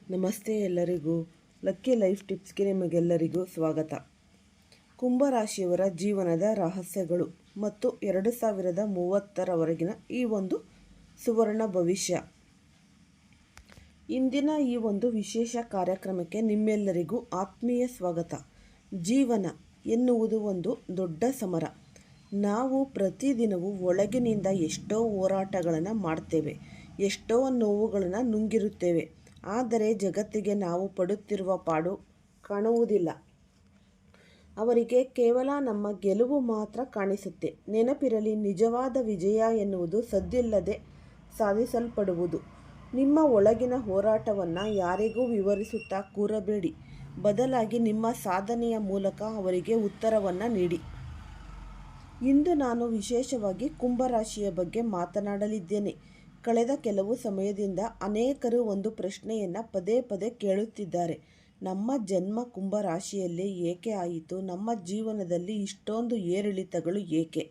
ನಮಸ್ತೆ ಎಲ್ಲರಿಗೂ. Lucky life ಟಿಪ್ಸ್ಗೆ ನಿಮಗೆಲ್ಲರಿಗೂ ಸ್ವಾಗತ. ಕುಂಭರಾಶಿಯವರ ಜೀವನದ ರಹಸ್ಯಗಳು ಮತ್ತು 2030ರವರೆಗಿನ ಈ ಒಂದು ಸುವರ್ಣ ಭವಿಷ್ಯ. ಇಂದಿನ ಈ ಒಂದು ವಿಶೇಷ ಕಾರ್ಯಕ್ರಮಕ್ಕೆ ನಿಮ್ಮೆಲ್ಲರಿಗೂ ಆತ್ಮೀಯ ಸ್ವಾಗತ. ಜೀವನ ಎನ್ನುವುದು ಒಂದು ದೊಡ್ಡ ಸಮರ. ನಾವು ಪ್ರತಿದಿನವೂ ಒಳಗಿನಿಂದ ಎಷ್ಟೋ ಹೋರಾಟಗಳನ್ನು ಮಾಡ್ತೇವೆ, ಎಷ್ಟೋ ನೋವುಗಳನ್ನು ನುಂಗಿರುತ್ತೇವೆ. ಆದರೆ ಜಗತ್ತಿಗೆ ನಾವು ಪಡುತ್ತಿರುವ ಪಾಡು ಕಾಣುವುದಿಲ್ಲ. ಅವರಿಗೆ ಕೇವಲ ನಮ್ಮ ಗೆಲುವು ಮಾತ್ರ ಕಾಣಿಸುತ್ತೆ. ನೆನಪಿರಲಿ, ನಿಜವಾದ ವಿಜಯ ಎನ್ನುವುದು ಸದ್ದಿಲ್ಲದೆ ಸಾಧಿಸಲ್ಪಡುವುದು. ನಿಮ್ಮ ಒಳಗಿನ ಹೋರಾಟವನ್ನು ಯಾರಿಗೂ ವಿವರಿಸುತ್ತಾ ಕೂರಬೇಡಿ. ಬದಲಾಗಿ ನಿಮ್ಮ ಸಾಧನೆಯ ಮೂಲಕ ಅವರಿಗೆ ಉತ್ತರವನ್ನು ನೀಡಿ. ಇಂದು ನಾನು ವಿಶೇಷವಾಗಿ ಕುಂಭರಾಶಿಯ ಬಗ್ಗೆ ಮಾತನಾಡಲಿದ್ದೇನೆ. ಕಳೆದ ಕೆಲವು ಸಮಯದಿಂದ ಅನೇಕರು ಒಂದು ಪ್ರಶ್ನೆಯನ್ನು ಪದೇ ಪದೇ ಕೇಳುತ್ತಿದ್ದಾರೆ. ನಮ್ಮ ಜನ್ಮ ಕುಂಭರಾಶಿಯಲ್ಲೇ ಏಕೆ ಆಯಿತು? ನಮ್ಮ ಜೀವನದಲ್ಲಿ ಇಷ್ಟೊಂದು ಏರಿಳಿತಗಳು ಏಕೆ?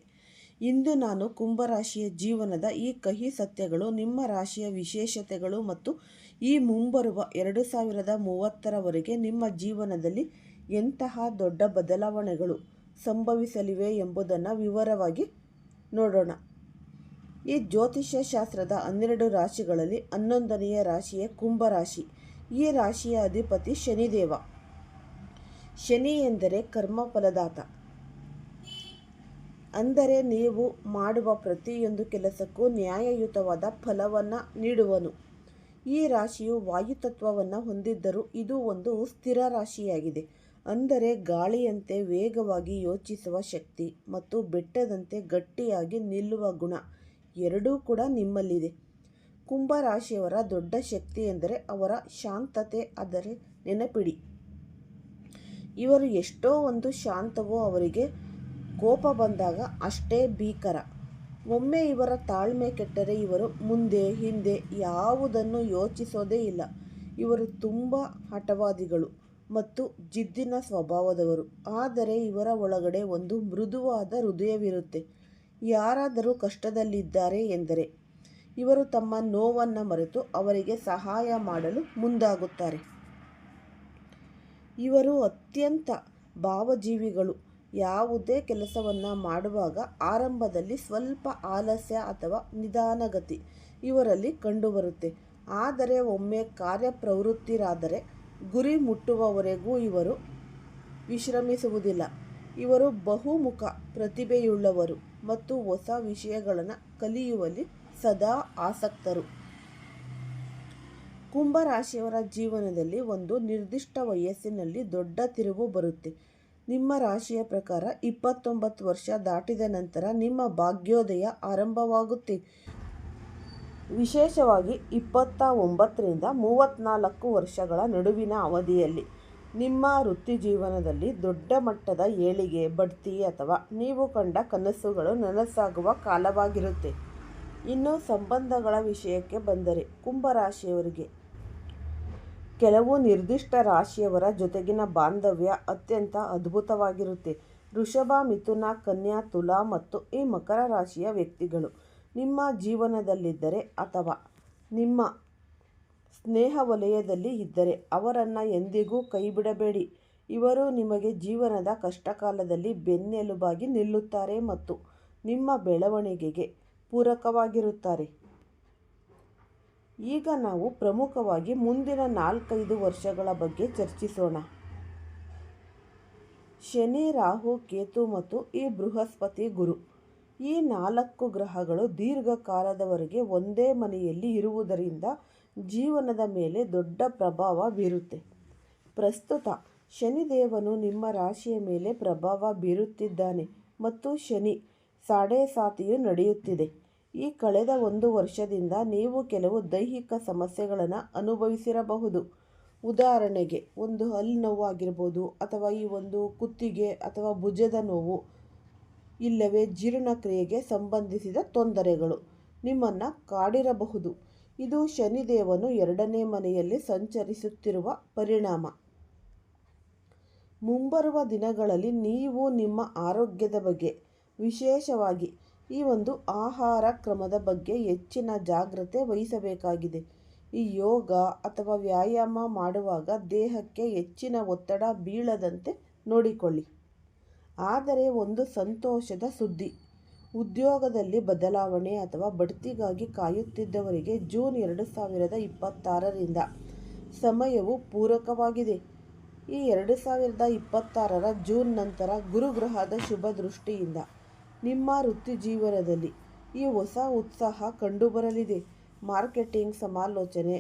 ಇಂದು ನಾನು ಕುಂಭರಾಶಿಯ ಜೀವನದ ಈ ಕಹಿ ಸತ್ಯಗಳು, ನಿಮ್ಮ ರಾಶಿಯ ವಿಶೇಷತೆಗಳು ಮತ್ತು ಈ ಮುಂಬರುವ 2030ರವರೆಗೆ ನಿಮ್ಮ ಜೀವನದಲ್ಲಿ ಎಂತಹ ದೊಡ್ಡ ಬದಲಾವಣೆಗಳು ಸಂಭವಿಸಲಿವೆ ಎಂಬುದನ್ನು ವಿವರವಾಗಿ ನೋಡೋಣ. ಈ ಜ್ಯೋತಿಷ್ಯ ಶಾಸ್ತ್ರದ 12 ರಾಶಿಗಳಲ್ಲಿ 11ನೆಯ ರಾಶಿಯೇ ಕುಂಭರಾಶಿ. ಈ ರಾಶಿಯ ಅಧಿಪತಿ ಶನಿದೇವ. ಶನಿ ಎಂದರೆ ಕರ್ಮಫಲದಾತ, ಅಂದರೆ ನೀವು ಮಾಡುವ ಪ್ರತಿಯೊಂದು ಕೆಲಸಕ್ಕೂ ನ್ಯಾಯಯುತವಾದ ಫಲವನ್ನು ನೀಡುವನು. ಈ ರಾಶಿಯು ವಾಯುತತ್ವವನ್ನು ಹೊಂದಿದ್ದರೂ ಇದು ಒಂದು ಸ್ಥಿರ ರಾಶಿಯಾಗಿದೆ. ಅಂದರೆ ಗಾಳಿಯಂತೆ ವೇಗವಾಗಿ ಯೋಚಿಸುವ ಶಕ್ತಿ ಮತ್ತು ಬೆಟ್ಟದಂತೆ ಗಟ್ಟಿಯಾಗಿ ನಿಲ್ಲುವ ಗುಣ ಎರಡೂ ಕೂಡ ನಿಮ್ಮಲ್ಲಿದೆ. ಕುಂಭರಾಶಿಯವರ ದೊಡ್ಡ ಶಕ್ತಿ ಎಂದರೆ ಅವರ ಶಾಂತತೆ. ಆದರೆ ನೆನಪಿಡಿ, ಇವರು ಎಷ್ಟೋ ಒಂದು ಶಾಂತವೋ ಅವರಿಗೆ ಕೋಪ ಬಂದಾಗ ಅಷ್ಟೇ ಭೀಕರ. ಒಮ್ಮೆ ಇವರ ತಾಳ್ಮೆ ಕೆಟ್ಟರೆ ಇವರು ಮುಂದೆ ಹಿಂದೆ ಯಾವುದನ್ನು ಯೋಚಿಸೋದೇ ಇಲ್ಲ. ಇವರು ತುಂಬ ಹಠವಾದಿಗಳು ಮತ್ತು ಜಿದ್ದಿನ ಸ್ವಭಾವದವರು. ಆದರೆ ಇವರ ಒಳಗಡೆ ಒಂದು ಮೃದುವಾದ ಹೃದಯವಿರುತ್ತೆ. ಯಾರಾದರೂ ಕಷ್ಟದಲ್ಲಿದ್ದಾರೆ ಎಂದರೆ ಇವರು ತಮ್ಮ ನೋವನ್ನು ಮರೆತು ಅವರಿಗೆ ಸಹಾಯ ಮಾಡಲು ಮುಂದಾಗುತ್ತಾರೆ. ಇವರು ಅತ್ಯಂತ ಭಾವಜೀವಿಗಳು. ಯಾವುದೇ ಕೆಲಸವನ್ನು ಮಾಡುವಾಗ ಆರಂಭದಲ್ಲಿ ಸ್ವಲ್ಪ ಆಲಸ್ಯ ಅಥವಾ ನಿಧಾನಗತಿ ಇವರಲ್ಲಿ ಕಂಡುಬರುತ್ತೆ. ಆದರೆ ಒಮ್ಮೆ ಕಾರ್ಯಪ್ರವೃತ್ತರಾದರೆ ಗುರಿ ಮುಟ್ಟುವವರೆಗೂ ಇವರು ವಿಶ್ರಮಿಸುವುದಿಲ್ಲ. ಇವರು ಬಹುಮುಖ ಪ್ರತಿಭೆಯುಳ್ಳವರು ಮತ್ತು ಹೊಸ ವಿಷಯಗಳನ್ನು ಕಲಿಯುವಲ್ಲಿ ಸದಾ ಆಸಕ್ತರು. ಕುಂಭರಾಶಿಯವರ ಜೀವನದಲ್ಲಿ ಒಂದು ನಿರ್ದಿಷ್ಟ ವಯಸ್ಸಿನಲ್ಲಿ ದೊಡ್ಡ ತಿರುವು ಬರುತ್ತೆ. ನಿಮ್ಮ ರಾಶಿಯ ಪ್ರಕಾರ 29 ವರ್ಷ ದಾಟಿದ ನಂತರ ನಿಮ್ಮ ಭಾಗ್ಯೋದಯ ಆರಂಭವಾಗುತ್ತೆ. ವಿಶೇಷವಾಗಿ 29ರಿಂದ 34 ವರ್ಷಗಳ ನಡುವಿನ ಅವಧಿಯಲ್ಲಿ ನಿಮ್ಮ ವೃತ್ತಿ ಜೀವನದಲ್ಲಿ ದೊಡ್ಡ ಮಟ್ಟದ ಏಳಿಗೆ, ಬಡ್ತಿ ಅಥವಾ ನೀವು ಕಂಡ ಕನಸುಗಳು ನನಸಾಗುವ ಕಾಲವಾಗಿರುತ್ತೆ. ಇನ್ನು ಸಂಬಂಧಗಳ ವಿಷಯಕ್ಕೆ ಬಂದರೆ, ಕುಂಭರಾಶಿಯವರಿಗೆ ಕೆಲವು ನಿರ್ದಿಷ್ಟ ರಾಶಿಯವರ ಜೊತೆಗಿನ ಬಾಂಧವ್ಯ ಅತ್ಯಂತ ಅದ್ಭುತವಾಗಿರುತ್ತೆ. ವೃಷಭ, ಮಿಥುನ, ಕನ್ಯಾ, ತುಲಾ ಮತ್ತು ಈ ಮಕರ ರಾಶಿಯ ವ್ಯಕ್ತಿಗಳು ನಿಮ್ಮ ಜೀವನದಲ್ಲಿದ್ದರೆ ಅಥವಾ ನಿಮ್ಮ ಸ್ನೇಹ ವಲಯದಲ್ಲಿ ಇದ್ದರೆ ಅವರನ್ನು ಎಂದಿಗೂ ಕೈಬಿಡಬೇಡಿ. ಇವರು ನಿಮಗೆ ಜೀವನದ ಕಷ್ಟಕಾಲದಲ್ಲಿ ಬೆನ್ನೆಲುಬಾಗಿ ನಿಲ್ಲುತ್ತಾರೆ ಮತ್ತು ನಿಮ್ಮ ಬೆಳವಣಿಗೆಗೆ ಪೂರಕವಾಗಿರುತ್ತಾರೆ. ಈಗ ನಾವು ಪ್ರಮುಖವಾಗಿ ಮುಂದಿನ 4-5 ವರ್ಷಗಳ ಬಗ್ಗೆ ಚರ್ಚಿಸೋಣ. ಶನಿ, ರಾಹು, ಕೇತು ಮತ್ತು ಈ ಬೃಹಸ್ಪತಿ, ಗುರು, ಈ 4 ಗ್ರಹಗಳು ದೀರ್ಘಕಾಲದವರೆಗೆ ಒಂದೇ ಮನೆಯಲ್ಲಿ ಇರುವುದರಿಂದ ಜೀವನದ ಮೇಲೆ ದೊಡ್ಡ ಪ್ರಭಾವ ಬೀರುತ್ತೆ. ಪ್ರಸ್ತುತ ಶನಿದೇವನು ನಿಮ್ಮ ರಾಶಿಯ ಮೇಲೆ ಪ್ರಭಾವ ಬೀರುತ್ತಿದ್ದಾನೆ ಮತ್ತು ಶನಿ ಸಾಡೆಸಾತಿಯು ನಡೆಯುತ್ತಿದೆ. ಈ ಕಳೆದ 1 ವರ್ಷದಿಂದ ನೀವು ಕೆಲವು ದೈಹಿಕ ಸಮಸ್ಯೆಗಳನ್ನು ಅನುಭವಿಸಿರಬಹುದು. ಉದಾಹರಣೆಗೆ, ಒಂದು ಹಲ್ಲು ನೋವು ಆಗಿರ್ಬೋದು, ಅಥವಾ ಈ ಒಂದು ಕುತ್ತಿಗೆ ಅಥವಾ ಭುಜದ ನೋವು, ಇಲ್ಲವೇ ಜೀರ್ಣಕ್ರಿಯೆಗೆ ಸಂಬಂಧಿಸಿದ ತೊಂದರೆಗಳು ನಿಮ್ಮನ್ನು ಕಾಡಿರಬಹುದು. ಇದು ಶನಿದೇವನು 2ನೇ ಮನೆಯಲ್ಲಿ ಸಂಚರಿಸುತ್ತಿರುವ ಪರಿಣಾಮ. ಮುಂಬರುವ ದಿನಗಳಲ್ಲಿ ನೀವು ನಿಮ್ಮ ಆರೋಗ್ಯದ ಬಗ್ಗೆ, ವಿಶೇಷವಾಗಿ ಈ ಒಂದು ಆಹಾರ ಕ್ರಮದ ಬಗ್ಗೆ ಹೆಚ್ಚಿನ ಜಾಗ್ರತೆ ವಹಿಸಬೇಕಾಗಿದೆ. ಈ ಯೋಗ ಅಥವಾ ವ್ಯಾಯಾಮ ಮಾಡುವಾಗ ದೇಹಕ್ಕೆ ಹೆಚ್ಚಿನ ಒತ್ತಡ ಬೀಳದಂತೆ ನೋಡಿಕೊಳ್ಳಿ. ಆದರೆ ಒಂದು ಸಂತೋಷದ ಸುದ್ದಿ, ಉದ್ಯೋಗದಲ್ಲಿ ಬದಲಾವಣೆ ಅಥವಾ ಬಡ್ತಿಗಾಗಿ ಕಾಯುತ್ತಿದ್ದವರಿಗೆ ಜೂನ್ 2026ರಿಂದ ಸಮಯವು ಪೂರಕವಾಗಿದೆ. ಈ 2026ರ ಜೂನ್ ನಂತರ ಗುರುಗ್ರಹದ ಶುಭ ದೃಷ್ಟಿಯಿಂದ ನಿಮ್ಮ ವೃತ್ತಿ ಜೀವನದಲ್ಲಿ ಈ ಹೊಸ ಉತ್ಸಾಹ ಕಂಡುಬರಲಿದೆ. ಮಾರ್ಕೆಟಿಂಗ್, ಸಮಾಲೋಚನೆ,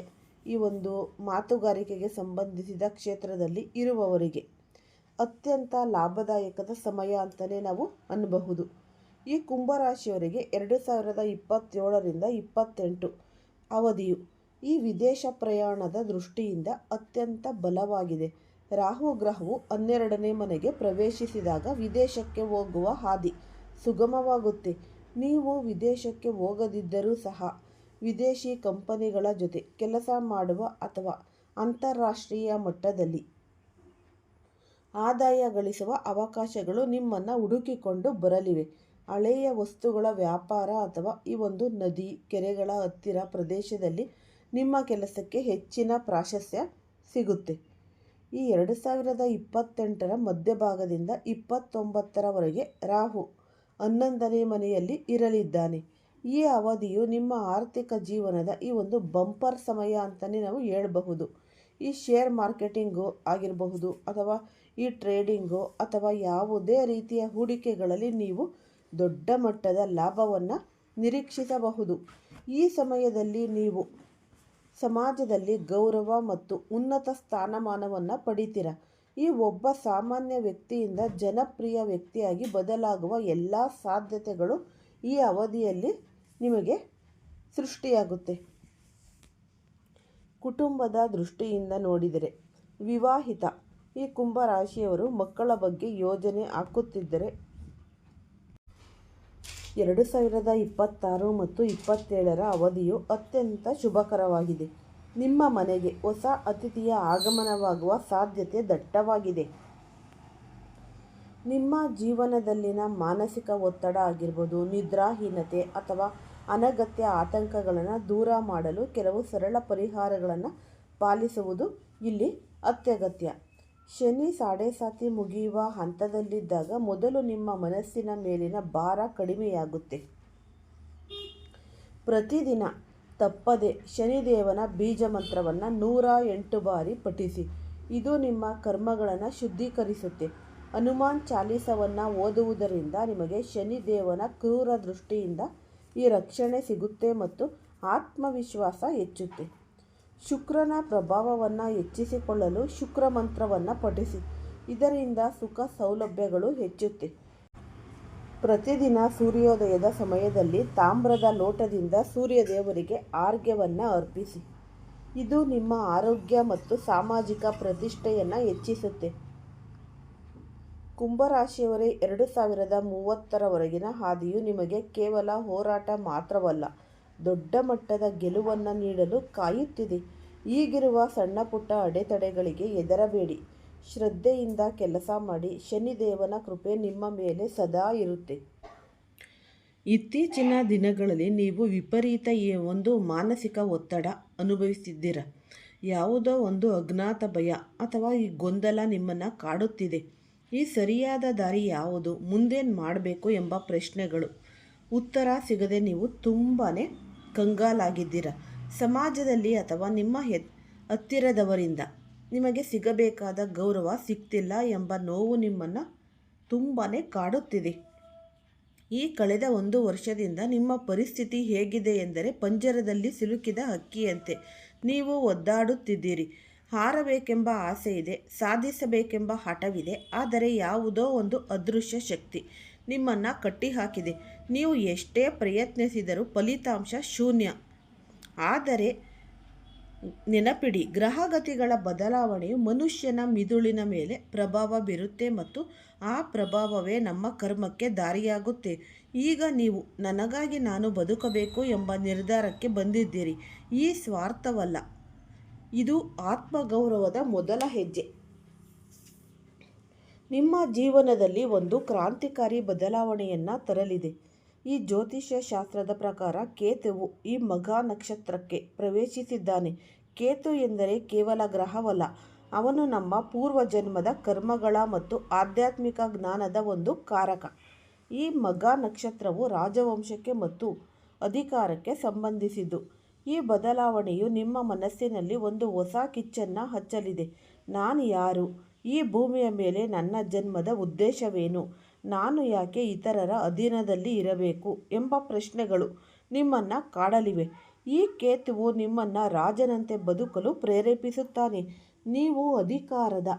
ಈ ಒಂದು ಮಾತುಗಾರಿಕೆಗೆ ಸಂಬಂಧಿಸಿದ ಕ್ಷೇತ್ರದಲ್ಲಿ ಇರುವವರಿಗೆ ಅತ್ಯಂತ ಲಾಭದಾಯಕದ ಸಮಯ ಅಂತಲೇ ನಾವು ಅನ್ನಬಹುದು. ಈ ಕುಂಭರಾಶಿಯವರಿಗೆ 2027ರಿಂದ 28 ಅವಧಿಯು ಈ ವಿದೇಶ ಪ್ರಯಾಣದ ದೃಷ್ಟಿಯಿಂದ ಅತ್ಯಂತ ಬಲವಾಗಿದೆ. ರಾಹು ಗ್ರಹವು 12ನೇ ಮನೆಗೆ ಪ್ರವೇಶಿಸಿದಾಗ ವಿದೇಶಕ್ಕೆ ಹೋಗುವ ಹಾದಿ ಸುಗಮವಾಗುತ್ತೆ. ನೀವು ವಿದೇಶಕ್ಕೆ ಹೋಗದಿದ್ದರೂ ಸಹ ವಿದೇಶಿ ಕಂಪನಿಗಳ ಜೊತೆ ಕೆಲಸ ಮಾಡುವ ಅಥವಾ ಅಂತಾರಾಷ್ಟ್ರೀಯ ಮಟ್ಟದಲ್ಲಿ ಆದಾಯ ಗಳಿಸುವ ಅವಕಾಶಗಳು ನಿಮ್ಮನ್ನು ಹುಡುಕಿಕೊಂಡು ಬರಲಿವೆ. ಹಳೆಯ ವಸ್ತುಗಳ ವ್ಯಾಪಾರ ಅಥವಾ ಈ ಒಂದು ನದಿ, ಕೆರೆಗಳ ಹತ್ತಿರ ಪ್ರದೇಶದಲ್ಲಿ ನಿಮ್ಮ ಕೆಲಸಕ್ಕೆ ಹೆಚ್ಚಿನ ಪ್ರಾಶಸ್ತ್ಯ ಸಿಗುತ್ತೆ. ಈ 2028ರ ಮಧ್ಯಭಾಗದಿಂದ 29ರವರೆಗೆ ರಾಹು 11ನೇ ಮನೆಯಲ್ಲಿ ಇರಲಿದ್ದಾನೆ. ಈ ಅವಧಿಯು ನಿಮ್ಮ ಆರ್ಥಿಕ ಜೀವನದ ಈ ಒಂದು ಬಂಪರ್ ಸಮಯ ಅಂತಲೇ ನಾವು ಹೇಳಬಹುದು. ಈ ಶೇರ್ ಮಾರ್ಕೆಟಿಂಗು ಆಗಿರಬಹುದು ಅಥವಾ ಈ ಟ್ರೇಡಿಂಗು ಅಥವಾ ಯಾವುದೇ ರೀತಿಯ ಹೂಡಿಕೆಗಳಲ್ಲಿ ನೀವು ದೊಡ್ಡ ಮಟ್ಟದ ಲಾಭವನ್ನು ನಿರೀಕ್ಷಿಸಬಹುದು. ಈ ಸಮಯದಲ್ಲಿ ನೀವು ಸಮಾಜದಲ್ಲಿ ಗೌರವ ಮತ್ತು ಉನ್ನತ ಸ್ಥಾನಮಾನವನ್ನು ಪಡಿತೀರ. ಈ ಒಬ್ಬ ಸಾಮಾನ್ಯ ವ್ಯಕ್ತಿಯಿಂದ ಜನಪ್ರಿಯ ವ್ಯಕ್ತಿಯಾಗಿ ಬದಲಾಗುವ ಎಲ್ಲ ಸಾಧ್ಯತೆಗಳು ಈ ಅವಧಿಯಲ್ಲಿ ನಿಮಗೆ ಸೃಷ್ಟಿಯಾಗುತ್ತೆ. ಕುಟುಂಬದ ದೃಷ್ಟಿಯಿಂದ ನೋಡಿದರೆ, ವಿವಾಹಿತ ಈ ಕುಂಭರಾಶಿಯವರು ಮಕ್ಕಳ ಬಗ್ಗೆ ಯೋಜನೆ ಹಾಕುತ್ತಿದ್ದರೆ 2026 ಮತ್ತು 27ರ ಅವಧಿಯು ಅತ್ಯಂತ ಶುಭಕರವಾಗಿದೆ. ನಿಮ್ಮ ಮನೆಗೆ ಹೊಸ ಅತಿಥಿಯ ಆಗಮನವಾಗುವ ಸಾಧ್ಯತೆ ದಟ್ಟವಾಗಿದೆ. ನಿಮ್ಮ ಜೀವನದಲ್ಲಿನ ಮಾನಸಿಕ ಒತ್ತಡ ಆಗಿರ್ಬೋದು, ನಿದ್ರಾಹೀನತೆ ಅಥವಾ ಅನಗತ್ಯ ಆತಂಕಗಳನ್ನು ದೂರ ಮಾಡಲು ಕೆಲವು ಸರಳ ಪರಿಹಾರಗಳನ್ನು ಪಾಲಿಸುವುದು ಇಲ್ಲಿ ಅತ್ಯಗತ್ಯ. ಶನಿ ಸಾಡೆ ಮುಗಿಯುವ ಹಂತದಲ್ಲಿದ್ದಾಗ ಮೊದಲು ನಿಮ್ಮ ಮನಸ್ಸಿನ ಮೇಲಿನ ಭಾರ ಕಡಿಮೆಯಾಗುತ್ತೆ. ಪ್ರತಿದಿನ ತಪ್ಪದೆ ಶನಿದೇವನ ಬೀಜ ಮಂತ್ರವನ್ನು 108 ಬಾರಿ ಪಠಿಸಿ. ಇದು ನಿಮ್ಮ ಕರ್ಮಗಳನ್ನು ಶುದ್ಧೀಕರಿಸುತ್ತೆ. ಹನುಮಾನ್ ಚಾಲೀಸವನ್ನು ಓದುವುದರಿಂದ ನಿಮಗೆ ಶನಿದೇವನ ಕ್ರೂರ ದೃಷ್ಟಿಯಿಂದ ಈ ರಕ್ಷಣೆ ಸಿಗುತ್ತೆ ಮತ್ತು ಆತ್ಮವಿಶ್ವಾಸ ಹೆಚ್ಚುತ್ತೆ. ಶುಕ್ರನ ಪ್ರಭಾವವನ್ನು ಹೆಚ್ಚಿಸಿಕೊಳ್ಳಲು ಶುಕ್ರ ಮಂತ್ರವನ್ನು ಪಠಿಸಿ. ಇದರಿಂದ ಸುಖ ಸೌಲಭ್ಯಗಳು ಹೆಚ್ಚುತ್ತೆ. ಪ್ರತಿದಿನ ಸೂರ್ಯೋದಯದ ಸಮಯದಲ್ಲಿ ತಾಮ್ರದ ಲೋಟದಿಂದ ಸೂರ್ಯದೇವರಿಗೆ ಆರ್ಘ್ಯವನ್ನು ಅರ್ಪಿಸಿ. ಇದು ನಿಮ್ಮ ಆರೋಗ್ಯ ಮತ್ತು ಸಾಮಾಜಿಕ ಪ್ರತಿಷ್ಠೆಯನ್ನು ಹೆಚ್ಚಿಸುತ್ತೆ. ಕುಂಭರಾಶಿಯವರೇ, 2030ರವರೆಗಿನ ಹಾದಿಯು ನಿಮಗೆ ಕೇವಲ ಹೋರಾಟ ಮಾತ್ರವಲ್ಲ, ದೊಡ್ಡ ಮಟ್ಟದ ಗೆಲುವನ್ನು ನೀಡಲು ಕಾಯುತ್ತಿದೆ. ಈಗಿರುವ ಸಣ್ಣ ಪುಟ್ಟ ಅಡೆತಡೆಗಳಿಗೆ ಹೆದರಬೇಡಿ. ಶ್ರದ್ಧೆಯಿಂದ ಕೆಲಸ ಮಾಡಿ. ಶನಿದೇವನ ಕೃಪೆ ನಿಮ್ಮ ಮೇಲೆ ಸದಾ ಇರುತ್ತೆ. ಇತ್ತೀಚಿನ ದಿನಗಳಲ್ಲಿ ನೀವು ವಿಪರೀತ ಒಂದು ಮಾನಸಿಕ ಒತ್ತಡ ಅನುಭವಿಸಿದ್ದೀರ. ಯಾವುದೋ ಒಂದು ಅಜ್ಞಾತ ಭಯ ಅಥವಾ ಈ ಗೊಂದಲ ನಿಮ್ಮನ್ನು ಕಾಡುತ್ತಿದೆ. ಈ ಸರಿಯಾದ ದಾರಿ ಯಾವುದು, ಮುಂದೇನು ಮಾಡಬೇಕು ಎಂಬ ಪ್ರಶ್ನೆಗಳು ಉತ್ತರ ಸಿಗದೆ ನೀವು ತುಂಬಾ ಕಂಗಾಲಾಗಿದ್ದೀರ. ಸಮಾಜದಲ್ಲಿ ಅಥವಾ ನಿಮ್ಮ ಹತ್ತಿರದವರಿಂದ ನಿಮಗೆ ಸಿಗಬೇಕಾದ ಗೌರವ ಸಿಗ್ತಿಲ್ಲ ಎಂಬ ನೋವು ನಿಮ್ಮನ್ನು ತುಂಬಾ ಕಾಡುತ್ತಿದೆ. ಈ ಕಳೆದ 1 ವರ್ಷದಿಂದ ನಿಮ್ಮ ಪರಿಸ್ಥಿತಿ ಹೇಗಿದೆ ಎಂದರೆ ಪಂಜರದಲ್ಲಿ ಸಿಲುಕಿದ ಹಕ್ಕಿಯಂತೆ ನೀವು ಒದ್ದಾಡುತ್ತಿದ್ದೀರಿ. ಹಾರಬೇಕೆಂಬ ಆಸೆ ಇದೆ, ಸಾಧಿಸಬೇಕೆಂಬ ಹಠವಿದೆ, ಆದರೆ ಯಾವುದೋ ಒಂದು ಅದೃಶ್ಯ ಶಕ್ತಿ ನಿಮ್ಮನ್ನು ಕಟ್ಟಿಹಾಕಿದೆ. ನೀವು ಎಷ್ಟೇ ಪ್ರಯತ್ನಿಸಿದರೂ ಫಲಿತಾಂಶ ಶೂನ್ಯ. ಆದರೆ ನೆನಪಿಡಿ, ಗ್ರಹಗತಿಗಳ ಬದಲಾವಣೆಯು ಮನುಷ್ಯನ ಮಿದುಳಿನ ಮೇಲೆ ಪ್ರಭಾವ ಬೀರುತ್ತೆ ಮತ್ತು ಆ ಪ್ರಭಾವವೇ ನಮ್ಮ ಕರ್ಮಕ್ಕೆ ದಾರಿಯಾಗುತ್ತೆ. ಈಗ ನೀವು ನನಗಾಗಿ ನಾನು ಬದುಕಬೇಕು ಎಂಬ ನಿರ್ಧಾರಕ್ಕೆ ಬಂದಿದ್ದೀರಿ. ಈ ಸ್ವಾರ್ಥವಲ್ಲ, ಇದು ಆತ್ಮಗೌರವದ ಮೊದಲ ಹೆಜ್ಜೆ. ನಿಮ್ಮ ಜೀವನದಲ್ಲಿ ಒಂದು ಕ್ರಾಂತಿಕಾರಿ ಬದಲಾವಣೆಯನ್ನು ತರಲಿದೆ. ಈ ಜ್ಯೋತಿಷ್ಯ ಶಾಸ್ತ್ರದ ಪ್ರಕಾರ ಕೇತುವು ಈ ಮಘ ನಕ್ಷತ್ರಕ್ಕೆ ಪ್ರವೇಶಿಸಿದ್ದಾನೆ. ಕೇತು ಎಂದರೆ ಕೇವಲ ಗ್ರಹವಲ್ಲ, ಅವನು ನಮ್ಮ ಪೂರ್ವ ಜನ್ಮದ ಕರ್ಮಗಳ ಮತ್ತು ಆಧ್ಯಾತ್ಮಿಕ ಜ್ಞಾನದ ಒಂದು ಕಾರಕ. ಈ ಮಘ ನಕ್ಷತ್ರವು ರಾಜವಂಶಕ್ಕೆ ಮತ್ತು ಅಧಿಕಾರಕ್ಕೆ ಸಂಬಂಧಿಸಿದ್ದು. ಈ ಬದಲಾವಣೆಯು ನಿಮ್ಮ ಮನಸ್ಸಿನಲ್ಲಿ ಒಂದು ಹೊಸ ಕಿಚ್ಚನ್ನು ಹಚ್ಚಲಿದೆ. ನಾನು ಯಾರು? ಈ ಭೂಮಿಯ ಮೇಲೆ ನನ್ನ ಜನ್ಮದ ಉದ್ದೇಶವೇನು? ನಾನು ಯಾಕೆ ಇತರರ ಅಧೀನದಲ್ಲಿ ಇರಬೇಕು ಎಂಬ ಪ್ರಶ್ನೆಗಳು ನಿಮ್ಮನ್ನು ಕಾಡಲಿವೆ. ಈ ಕೇತುವು ನಿಮ್ಮನ್ನು ರಾಜನಂತೆ ಬದುಕಲು ಪ್ರೇರೇಪಿಸುತ್ತಾನೆ. ನೀವು ಅಧಿಕಾರದ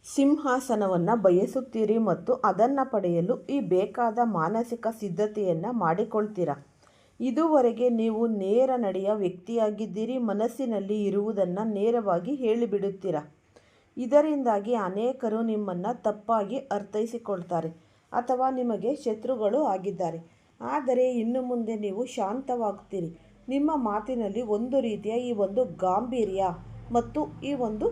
ಸಿಂಹಾಸನವನ್ನು ಬಯಸುತ್ತೀರಿ ಮತ್ತು ಅದನ್ನು ಪಡೆಯಲು ಈ ಬೇಕಾದ ಮಾನಸಿಕ ಸಿದ್ಧತೆಯನ್ನು ಮಾಡಿಕೊಳ್ತೀರಾ. ಇದುವರೆಗೆ ನೀವು ನೇರ ನಡೆಯ ವ್ಯಕ್ತಿಯಾಗಿದ್ದೀರಿ. ಮನಸ್ಸಿನಲ್ಲಿ ಇರುವುದನ್ನು ನೇರವಾಗಿ ಹೇಳಿಬಿಡುತ್ತೀರಾ. ಇದರಿಂದಾಗಿ ಅನೇಕರು ನಿಮ್ಮನ್ನು ತಪ್ಪಾಗಿ ಅರ್ಥೈಸಿಕೊಳ್ತಾರೆ ಅಥವಾ ನಿಮಗೆ ಶತ್ರುಗಳು ಆಗಿದ್ದಾರೆ. ಆದರೆ ಇನ್ನು ಮುಂದೆ ನೀವು ಶಾಂತವಾಗುತ್ತೀರಿ. ನಿಮ್ಮ ಮಾತಿನಲ್ಲಿ ಒಂದು ರೀತಿಯ ಈ ಒಂದು ಗಾಂಭೀರ್ಯ ಮತ್ತು ಈ ಒಂದು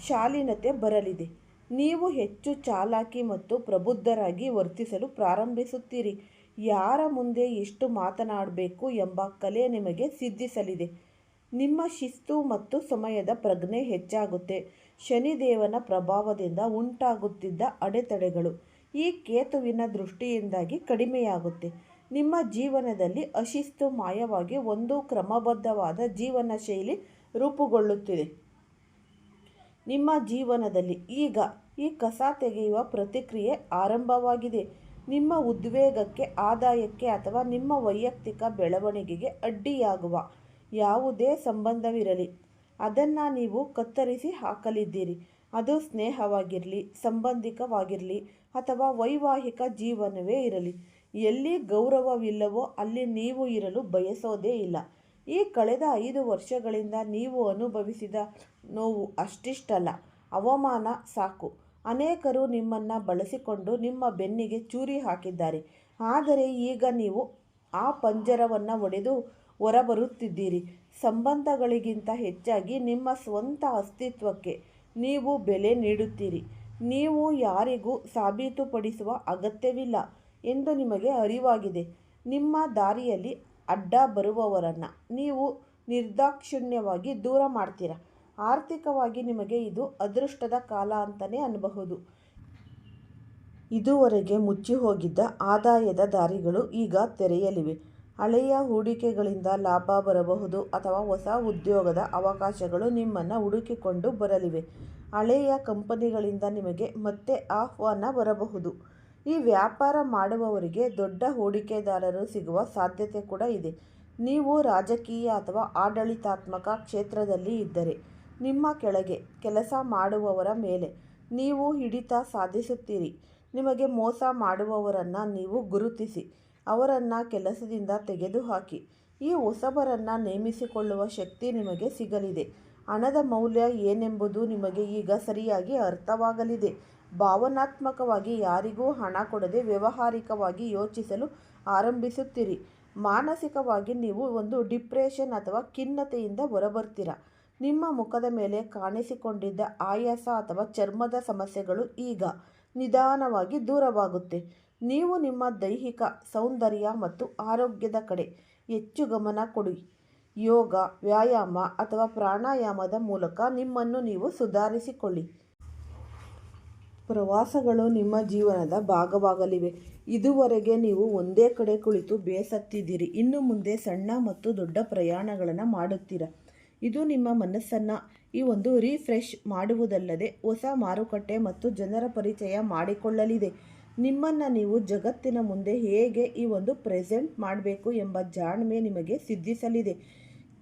ಶಾಲೀನತೆ ಬರಲಿದೆ. ನೀವು ಹೆಚ್ಚು ಚಾಲಾಕಿ ಮತ್ತು ಪ್ರಬುದ್ಧರಾಗಿ ವರ್ತಿಸಲು ಪ್ರಾರಂಭಿಸುತ್ತೀರಿ. ಯಾರ ಮುಂದೆ ಎಷ್ಟು ಮಾತನಾಡಬೇಕು ಎಂಬ ಕಲೆ ನಿಮಗೆ ಸಿದ್ಧಿಸಲಿದೆ. ನಿಮ್ಮ ಶಿಸ್ತು ಮತ್ತು ಸಮಯದ ಪ್ರಜ್ಞೆ ಹೆಚ್ಚಾಗುತ್ತೆ. ಶನಿದೇವನ ಪ್ರಭಾವದಿಂದ ಉಂಟಾಗುತ್ತಿದ್ದ ಅಡೆತಡೆಗಳು ಈ ಕೇತುವಿನ ದೃಷ್ಟಿಯಿಂದಾಗಿ ಕಡಿಮೆಯಾಗುತ್ತೆ. ನಿಮ್ಮ ಜೀವನದಲ್ಲಿ ಅಶಿಸ್ತು ಮಾಯವಾಗಿ ಒಂದು ಕ್ರಮಬದ್ಧವಾದ ಜೀವನ ಶೈಲಿ ರೂಪುಗೊಳ್ಳುತ್ತಿದೆ. ನಿಮ್ಮ ಜೀವನದಲ್ಲಿ ಈಗ ಈ ಕಸ ತೆಗೆಯುವ ಪ್ರತಿಕ್ರಿಯೆ ಆರಂಭವಾಗಿದೆ. ನಿಮ್ಮ ಉದ್ವೇಗಕ್ಕೆ, ಆದಾಯಕ್ಕೆ ಅಥವಾ ನಿಮ್ಮ ವೈಯಕ್ತಿಕ ಬೆಳವಣಿಗೆಗೆ ಅಡ್ಡಿಯಾಗುವ ಯಾವುದೇ ಸಂಬಂಧವಿರಲಿ, ಅದನ್ನು ನೀವು ಕತ್ತರಿಸಿ ಹಾಕಲಿದ್ದೀರಿ. ಅದು ಸ್ನೇಹವಾಗಿರಲಿ, ಸಂಬಂಧಿಕವಾಗಿರಲಿ ಅಥವಾ ವೈವಾಹಿಕ ಜೀವನವೇ ಇರಲಿ. ಎಲ್ಲಿ ಗೌರವವಿಲ್ಲವೋ ಅಲ್ಲಿ ನೀವು ಇರಲು ಬಯಸೋದೇ ಇಲ್ಲ. ಈ ಕಳೆದ 5 ವರ್ಷಗಳಿಂದ ನೀವು ಅನುಭವಿಸಿದ ನೋವು ಅಷ್ಟಿಷ್ಟಲ್ಲ, ಅವಮಾನ ಸಾಕು. ಅನೇಕರು ನಿಮ್ಮನ್ನು ಬಳಸಿಕೊಂಡು ನಿಮ್ಮ ಬೆನ್ನಿಗೆ ಚೂರಿ ಹಾಕಿದ್ದಾರೆ. ಆದರೆ ಈಗ ನೀವು ಆ ಪಂಜರವನ್ನು ಒಡೆದು ಹೊರಬರುತ್ತಿದ್ದೀರಿ. ಸಂಬಂಧಗಳಿಗಿಂತ ಹೆಚ್ಚಾಗಿ ನಿಮ್ಮ ಸ್ವಂತ ಅಸ್ತಿತ್ವಕ್ಕೆ ನೀವು ಬೆಲೆ ನೀಡುತ್ತೀರಿ. ನೀವು ಯಾರಿಗೂ ಸಾಬೀತುಪಡಿಸುವ ಅಗತ್ಯವಿಲ್ಲ ಎಂದು ನಿಮಗೆ ಅರಿವಾಗಿದೆ. ನಿಮ್ಮ ದಾರಿಯಲ್ಲಿ ಅಡ್ಡ ಬರುವವರನ್ನು ನೀವು ನಿರ್ದಾಕ್ಷಿಣ್ಯವಾಗಿ ದೂರ ಮಾಡ್ತೀರಾ. ಆರ್ಥಿಕವಾಗಿ ನಿಮಗೆ ಇದು ಅದೃಷ್ಟದ ಕಾಲ ಅಂತಲೇ ಅನ್ನಬಹುದು. ಇದುವರೆಗೆ ಮುಚ್ಚಿಹೋಗಿದ್ದ ಆದಾಯದ ದಾರಿಗಳು ಈಗ ತೆರೆಯಲಿವೆ. ಹಳೆಯ ಹೂಡಿಕೆಗಳಿಂದ ಲಾಭ ಬರಬಹುದು ಅಥವಾ ಹೊಸ ಉದ್ಯೋಗದ ಅವಕಾಶಗಳು ನಿಮ್ಮನ್ನು ಹುಡುಕಿಕೊಂಡು ಬರಲಿವೆ. ಹಳೆಯ ಕಂಪನಿಗಳಿಂದ ನಿಮಗೆ ಮತ್ತೆ ಆಹ್ವಾನ ಬರಬಹುದು. ಈ ವ್ಯಾಪಾರ ಮಾಡುವವರಿಗೆ ದೊಡ್ಡ ಹೂಡಿಕೆದಾರರು ಸಿಗುವ ಸಾಧ್ಯತೆ ಕೂಡ ಇದೆ. ನೀವು ರಾಜಕೀಯ ಅಥವಾ ಆಡಳಿತಾತ್ಮಕ ಕ್ಷೇತ್ರದಲ್ಲಿ ಇದ್ದರೆ ನಿಮ್ಮ ಕೆಳಗೆ ಕೆಲಸ ಮಾಡುವವರ ಮೇಲೆ ನೀವು ಹಿಡಿತ ಸಾಧಿಸುತ್ತೀರಿ. ನಿಮಗೆ ಮೋಸ ಮಾಡುವವರನ್ನು ನೀವು ಗುರುತಿಸಿ ಅವರನ್ನು ಕೆಲಸದಿಂದ ತೆಗೆದುಹಾಕಿ. ಈ ಹೊಸಬರನ್ನು ನೇಮಿಸಿಕೊಳ್ಳುವ ಶಕ್ತಿ ನಿಮಗೆ ಸಿಗಲಿದೆ. ಹಣದ ಮೌಲ್ಯ ಏನೆಂಬುದು ನಿಮಗೆ ಈಗ ಸರಿಯಾಗಿ ಅರ್ಥವಾಗಲಿದೆ. ಭಾವನಾತ್ಮಕವಾಗಿ ಯಾರಿಗೂ ಹಣ ಕೊಡದೆ ವ್ಯಾವಹಾರಿಕವಾಗಿ ಯೋಚಿಸಲು ಆರಂಭಿಸುತ್ತೀರಿ. ಮಾನಸಿಕವಾಗಿ ನೀವು ಒಂದು ಡಿಪ್ರೆಷನ್ ಅಥವಾ ಖಿನ್ನತೆಯಿಂದ ಹೊರಬರ್ತೀರಾ. ನಿಮ್ಮ ಮುಖದ ಮೇಲೆ ಕಾಣಿಸಿಕೊಂಡಿದ್ದ ಆಯಾಸ ಅಥವಾ ಚರ್ಮದ ಸಮಸ್ಯೆಗಳು ಈಗ ನಿಧಾನವಾಗಿ ದೂರವಾಗುತ್ತೆ. ನೀವು ನಿಮ್ಮ ದೈಹಿಕ ಸೌಂದರ್ಯ ಮತ್ತು ಆರೋಗ್ಯದ ಕಡೆ ಹೆಚ್ಚು ಗಮನ ಕೊಡಿ. ಯೋಗ, ವ್ಯಾಯಾಮ ಅಥವಾ ಪ್ರಾಣಾಯಾಮದ ಮೂಲಕ ನಿಮ್ಮನ್ನು ನೀವು ಸುಧಾರಿಸಿಕೊಳ್ಳಿ. ಪ್ರವಾಸಗಳು ನಿಮ್ಮ ಜೀವನದ ಭಾಗವಾಗಲಿವೆ. ಇದುವರೆಗೆ ನೀವು ಒಂದೇ ಕಡೆ ಕುಳಿತು ಬೇಸತ್ತಿದ್ದೀರಿ. ಇನ್ನು ಮುಂದೆ ಸಣ್ಣ ಮತ್ತು ದೊಡ್ಡ ಪ್ರಯಾಣಗಳನ್ನು ಮಾಡುತ್ತೀರಾ. ಇದು ನಿಮ್ಮ ಮನಸ್ಸನ್ನು ಈ ಒಂದು ರಿಫ್ರೆಶ್ ಮಾಡುವುದಲ್ಲದೆ ಹೊಸ ಮಾರುಕಟ್ಟೆ ಮತ್ತು ಜನರ ಪರಿಚಯ ಮಾಡಿಕೊಳ್ಳಲಿದೆ. ನಿಮ್ಮನ್ನು ನೀವು ಜಗತ್ತಿನ ಮುಂದೆ ಹೇಗೆ ಈ ಒಂದು ಪ್ರೆಸೆಂಟ್ ಮಾಡಬೇಕು ಎಂಬ ಜಾಣ್ಮೆ ನಿಮಗೆ ಸಿದ್ಧಿಸಲಿದೆ.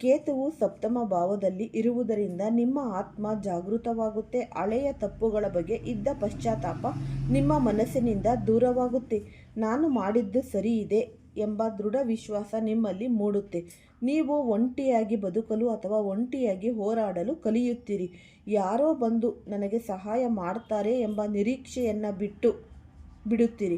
ಕೇತುವು ಸಪ್ತಮ ಭಾವದಲ್ಲಿ ಇರುವುದರಿಂದ ನಿಮ್ಮ ಆತ್ಮ ಜಾಗೃತವಾಗುತ್ತೆ. ಹಳೆಯ ತಪ್ಪುಗಳ ಬಗ್ಗೆ ಇದ್ದ ಪಶ್ಚಾತ್ತಾಪ ನಿಮ್ಮ ಮನಸ್ಸಿನಿಂದ ದೂರವಾಗುತ್ತೆ. ನಾನು ಮಾಡಿದ್ದು ಸರಿ ಇದೆ ಎಂಬ ದೃಢ ವಿಶ್ವಾಸ ನಿಮ್ಮಲ್ಲಿ ಮೂಡುತ್ತೆ. ನೀವು ಒಂಟಿಯಾಗಿ ಬದುಕಲು ಅಥವಾ ಒಂಟಿಯಾಗಿ ಹೋರಾಡಲು ಕಲಿಯುತ್ತೀರಿ. ಯಾರೋ ಬಂದು ನನಗೆ ಸಹಾಯ ಮಾಡ್ತಾರೆ ಎಂಬ ನಿರೀಕ್ಷೆಯನ್ನು ಬಿಡುತ್ತೀರಿ.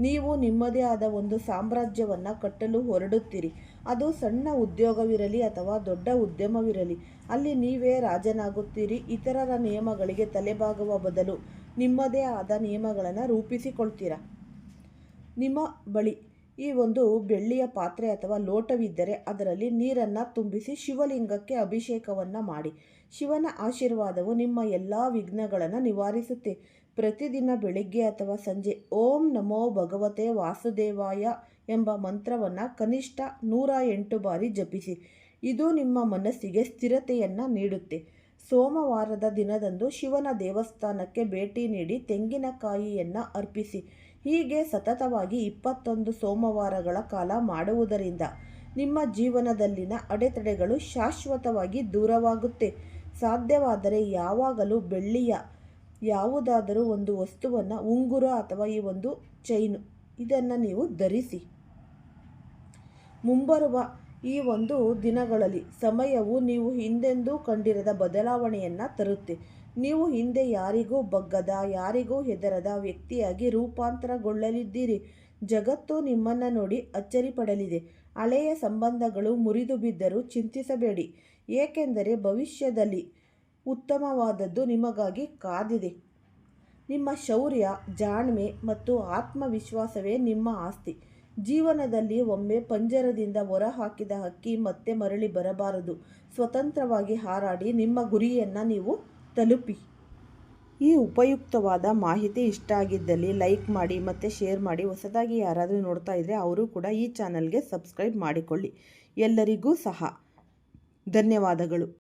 ನೀವು ನಿಮ್ಮದೇ ಆದ ಒಂದು ಸಾಮ್ರಾಜ್ಯವನ್ನು ಕಟ್ಟಲು ಹೊರಡುತ್ತೀರಿ. ಅದು ಸಣ್ಣ ಉದ್ಯೋಗವಿರಲಿ ಅಥವಾ ದೊಡ್ಡ ಉದ್ಯಮವಿರಲಿ, ಅಲ್ಲಿ ನೀವೇ ರಾಜನಾಗುತ್ತೀರಿ. ಇತರರ ನಿಯಮಗಳಿಗೆ ತಲೆಬಾಗುವ ಬದಲು ನಿಮ್ಮದೇ ಆದ ನಿಯಮಗಳನ್ನು ರೂಪಿಸಿಕೊಳ್ತೀರಾ. ನಿಮ್ಮ ಬಳಿ ಈ ಒಂದು ಬೆಳ್ಳಿಯ ಪಾತ್ರೆ ಅಥವಾ ಲೋಟವಿದ್ದರೆ ಅದರಲ್ಲಿ ನೀರನ್ನು ತುಂಬಿಸಿ ಶಿವಲಿಂಗಕ್ಕೆ ಅಭಿಷೇಕವನ್ನು ಮಾಡಿ. ಶಿವನ ಆಶೀರ್ವಾದವು ನಿಮ್ಮ ಎಲ್ಲ ವಿಘ್ನಗಳನ್ನು ನಿವಾರಿಸುತ್ತೆ. ಪ್ರತಿದಿನ ಬೆಳಿಗ್ಗೆ ಅಥವಾ ಸಂಜೆ ಓಂ ನಮೋ ಭಗವತೆ ವಾಸುದೇವಾಯ ಎಂಬ ಮಂತ್ರವನ್ನು ಕನಿಷ್ಠ 108 ಬಾರಿ ಜಪಿಸಿ. ಇದು ನಿಮ್ಮ ಮನಸ್ಸಿಗೆ ಸ್ಥಿರತೆಯನ್ನು ನೀಡುತ್ತೆ. ಸೋಮವಾರದ ದಿನದಂದು ಶಿವನ ದೇವಸ್ಥಾನಕ್ಕೆ ಭೇಟಿ ನೀಡಿ ತೆಂಗಿನಕಾಯಿಯನ್ನು ಅರ್ಪಿಸಿ. ಹೀಗೆ ಸತತವಾಗಿ 21 ಸೋಮವಾರಗಳ ಕಾಲ ಮಾಡುವುದರಿಂದ ನಿಮ್ಮ ಜೀವನದಲ್ಲಿನ ಅಡೆತಡೆಗಳು ಶಾಶ್ವತವಾಗಿ ದೂರವಾಗುತ್ತೆ. ಸಾಧ್ಯವಾದರೆ ಯಾವಾಗಲೂ ಬೆಳ್ಳಿಯ ಯಾವುದಾದರೂ ಒಂದು ವಸ್ತುವನ್ನು, ಉಂಗುರ ಅಥವಾ ಈ ಒಂದು ಚೈನು, ಇದನ್ನು ನೀವು ಧರಿಸಿ. ಮುಂಬರುವ ಈ ಒಂದು ದಿನಗಳಲ್ಲಿ ಸಮಯವು ನೀವು ಹಿಂದೆಂದೂ ಕಂಡಿರದ ಬದಲಾವಣೆಯನ್ನು ತರುತ್ತೆ. ನೀವು ಹಿಂದೆ ಯಾರಿಗೂ ಬಗ್ಗದ, ಯಾರಿಗೂ ಹೆದರದ ವ್ಯಕ್ತಿಯಾಗಿ ರೂಪಾಂತರಗೊಳ್ಳಲಿದ್ದೀರಿ. ಜಗತ್ತು ನಿಮ್ಮನ್ನು ನೋಡಿ ಅಚ್ಚರಿ ಪಡಲಿದೆ. ಹಳೆಯ ಸಂಬಂಧಗಳು ಮುರಿದು ಬಿದ್ದರೂ ಚಿಂತಿಸಬೇಡಿ, ಏಕೆಂದರೆ ಭವಿಷ್ಯದಲ್ಲಿ ಉತ್ತಮವಾದದ್ದು ನಿಮಗಾಗಿ ಕಾದಿದೆ. ನಿಮ್ಮ ಶೌರ್ಯ, ಜಾಣ್ಮೆ ಮತ್ತು ಆತ್ಮವಿಶ್ವಾಸವೇ ನಿಮ್ಮ ಆಸ್ತಿ. ಜೀವನದಲ್ಲಿ ಒಮ್ಮೆ ಪಂಜರದಿಂದ ಹೊರಹಾಕಿದ ಹಕ್ಕಿ ಮತ್ತೆ ಮರಳಿ ಬರಬಾರದು. ಸ್ವತಂತ್ರವಾಗಿ ಹಾರಾಡಿ ನಿಮ್ಮ ಗುರಿಯನ್ನು ನೀವು ತಲುಪಿ. ಈ ಉಪಯುಕ್ತವಾದ ಮಾಹಿತಿ ಇಷ್ಟ ಆಗಿದ್ದಲ್ಲಿ ಲೈಕ್ ಮಾಡಿ ಮತ್ತು ಶೇರ್ ಮಾಡಿ. ಹೊಸದಾಗಿ ಯಾರಾದರೂ ನೋಡ್ತಾ ಇದ್ದರೆ ಅವರು ಕೂಡ ಈ ಚಾನಲ್ಗೆ ಸಬ್ಸ್ಕ್ರೈಬ್ ಮಾಡಿಕೊಳ್ಳಿ. ಎಲ್ಲರಿಗೂ ಸಹ ಧನ್ಯವಾದಗಳು.